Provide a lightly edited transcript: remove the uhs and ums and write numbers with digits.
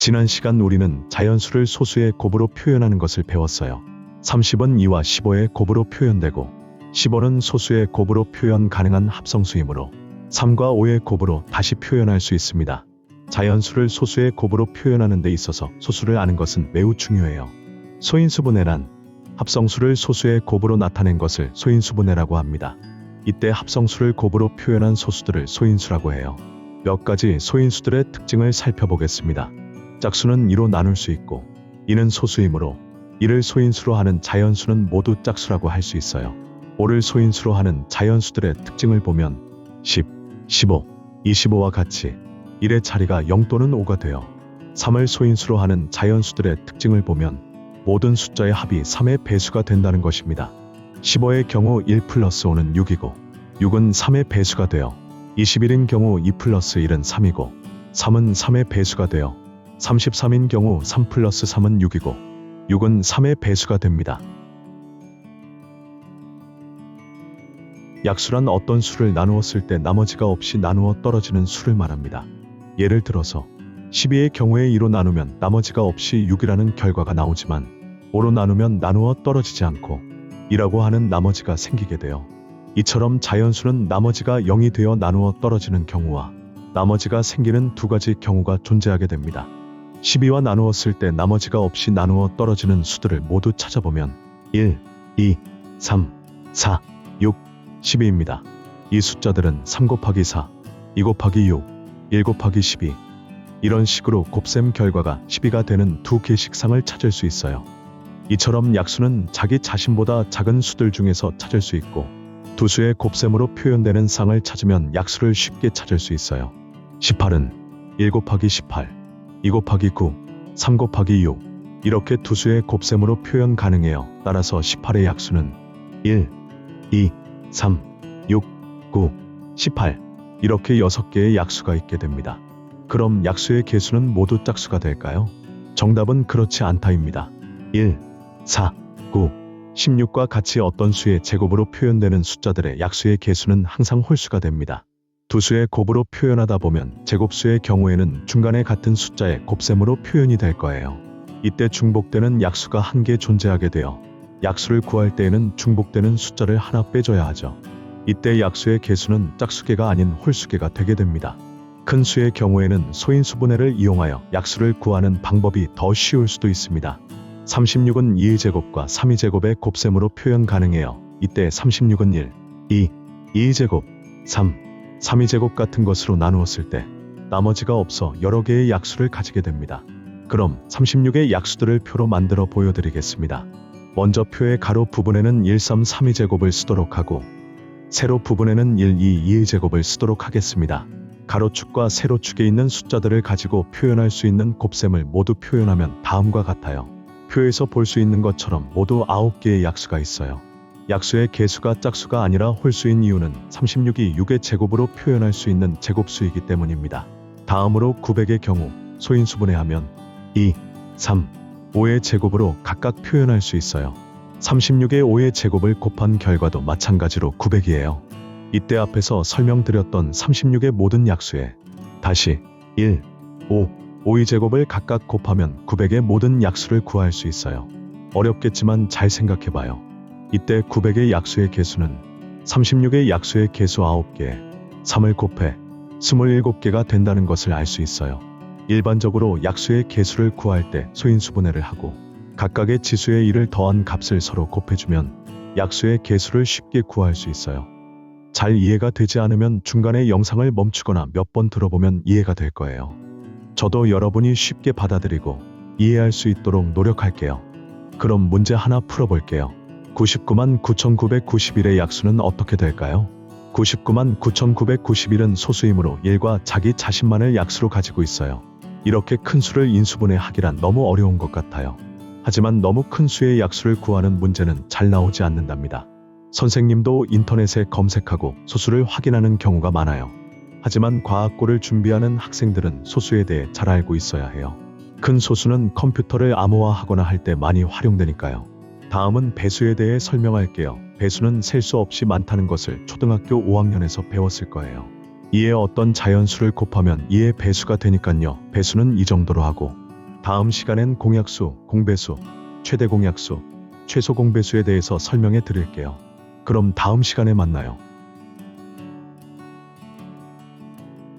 지난 시간 우리는 자연수를 소수의 곱으로 표현하는 것을 배웠어요. 30은 2와 15의 곱으로 표현되고 15는 소수의 곱으로 표현 가능한 합성수이므로 3과 5의 곱으로 다시 표현할 수 있습니다. 자연수를 소수의 곱으로 표현하는 데 있어서 소수를 아는 것은 매우 중요해요. 소인수분해란 합성수를 소수의 곱으로 나타낸 것을 소인수분해라고 합니다. 이때 합성수를 곱으로 표현한 소수들을 소인수라고 해요. 몇 가지 소인수들의 특징을 살펴보겠습니다. 짝수는 2로 나눌 수 있고 이는 소수이므로 이를 소인수로 하는 자연수는 모두 짝수라고 할 수 있어요. 5를 소인수로 하는 자연수들의 특징을 보면 10, 15, 25와 같이 1의 자리가 0 또는 5가 되어 3을 소인수로 하는 자연수들의 특징을 보면 모든 숫자의 합이 3의 배수가 된다는 것입니다. 15의 경우 1 플러스 5는 6이고 6은 3의 배수가 되어 21인 경우 2 플러스 1은 3이고 3은 3의 배수가 되어 33인 경우 3 플러스 3은 6이고 6은 3의 배수가 됩니다. 약수란 어떤 수를 나누었을 때 나머지가 없이 나누어 떨어지는 수를 말합니다. 예를 들어서 12의 경우에 2로 나누면 나머지가 없이 6이라는 결과가 나오지만 5로 나누면 나누어 떨어지지 않고 2라고 하는 나머지가 생기게 돼요. 이처럼 자연수는 나머지가 0이 되어 나누어 떨어지는 경우와 나머지가 생기는 두 가지 경우가 존재하게 됩니다. 12와 나누었을 때 나머지가 없이 나누어 떨어지는 수들을 모두 찾아보면 1, 2, 3, 4, 6, 12입니다. 이 숫자들은 3 곱하기 4, 2 곱하기 6, 1 곱하기 12 이런 식으로 곱셈 결과가 12가 되는 두 개씩 상을 찾을 수 있어요. 이처럼 약수는 자기 자신보다 작은 수들 중에서 찾을 수 있고 두 수의 곱셈으로 표현되는 상을 찾으면 약수를 쉽게 찾을 수 있어요. 18은 1 곱하기 18, 2 곱하기 9, 3 곱하기 6 이렇게 두 수의 곱셈으로 표현 가능해요. 따라서 18의 약수는 1, 2, 3, 6, 9, 18 이렇게 6개의 약수가 있게 됩니다. 그럼 약수의 개수는 모두 짝수가 될까요? 정답은 그렇지 않다입니다. 1, 4, 9, 16과 같이 어떤 수의 제곱으로 표현되는 숫자들의 약수의 개수는 항상 홀수가 됩니다. 두 수의 곱으로 표현하다 보면 제곱수의 경우에는 중간에 같은 숫자의 곱셈으로 표현이 될 거예요. 이때 중복되는 약수가 한 개 존재하게 되어 약수를 구할 때에는 중복되는 숫자를 하나 빼줘야 하죠. 이때 약수의 개수는 짝수개가 아닌 홀수개가 되게 됩니다. 큰 수의 경우에는 소인수분해를 이용하여 약수를 구하는 방법이 더 쉬울 수도 있습니다. 36은 2의 제곱과 3의 제곱의 곱셈으로 표현 가능해요. 이때 36은 1, 2, 2의 제곱, 3의 제곱 같은 것으로 나누었을 때 나머지가 없어 여러 개의 약수를 가지게 됩니다. 그럼 36의 약수들을 표로 만들어 보여드리겠습니다. 먼저 표의 가로 부분에는 1, 3, 3의 제곱을 쓰도록 하고 세로 부분에는 1, 2, 2의 제곱을 쓰도록 하겠습니다. 가로축과 세로축에 있는 숫자들을 가지고 표현할 수 있는 곱셈을 모두 표현하면 다음과 같아요. 표에서 볼 수 있는 것처럼 모두 9개의 약수가 있어요. 약수의 개수가 짝수가 아니라 홀수인 이유는 36이 6의 제곱으로 표현할 수 있는 제곱수이기 때문입니다. 다음으로 900의 경우 소인수분해하면 2, 3, 5의 제곱으로 각각 표현할 수 있어요. 36의 5의 제곱을 곱한 결과도 마찬가지로 900이에요. 이때 앞에서 설명드렸던 36의 모든 약수에 다시 1, 5의 제곱을 각각 곱하면 900의 모든 약수를 구할 수 있어요. 어렵겠지만 잘 생각해봐요. 이때 900의 약수의 개수는 36의 약수의 개수 9개, 3을 곱해 27개가 된다는 것을 알 수 있어요. 일반적으로 약수의 개수를 구할 때 소인수분해를 하고 각각의 지수의 1을 더한 값을 서로 곱해주면 약수의 개수를 쉽게 구할 수 있어요. 잘 이해가 되지 않으면 중간에 영상을 멈추거나 몇 번 들어보면 이해가 될 거예요. 저도 여러분이 쉽게 받아들이고 이해할 수 있도록 노력할게요. 그럼 문제 하나 풀어볼게요. 99만 9,991의 약수는 어떻게 될까요? 99만 9,991은 소수이므로 1과 자기 자신만을 약수로 가지고 있어요. 이렇게 큰 수를 인수분해하기란 너무 어려운 것 같아요. 하지만 너무 큰 수의 약수를 구하는 문제는 잘 나오지 않는답니다. 선생님도 인터넷에 검색하고 소수를 확인하는 경우가 많아요. 하지만 과학고를 준비하는 학생들은 소수에 대해 잘 알고 있어야 해요. 큰 소수는 컴퓨터를 암호화하거나 할 때 많이 활용되니까요. 다음은 배수에 대해 설명할게요. 배수는 셀 수 없이 많다는 것을 초등학교 5학년에서 배웠을 거예요. 2의 어떤 자연수를 곱하면 2의 배수가 되니깐요. 배수는 이 정도로 하고 다음 시간엔 공약수, 공배수, 최대 공약수, 최소 공배수에 대해서 설명해 드릴게요. 그럼 다음 시간에 만나요.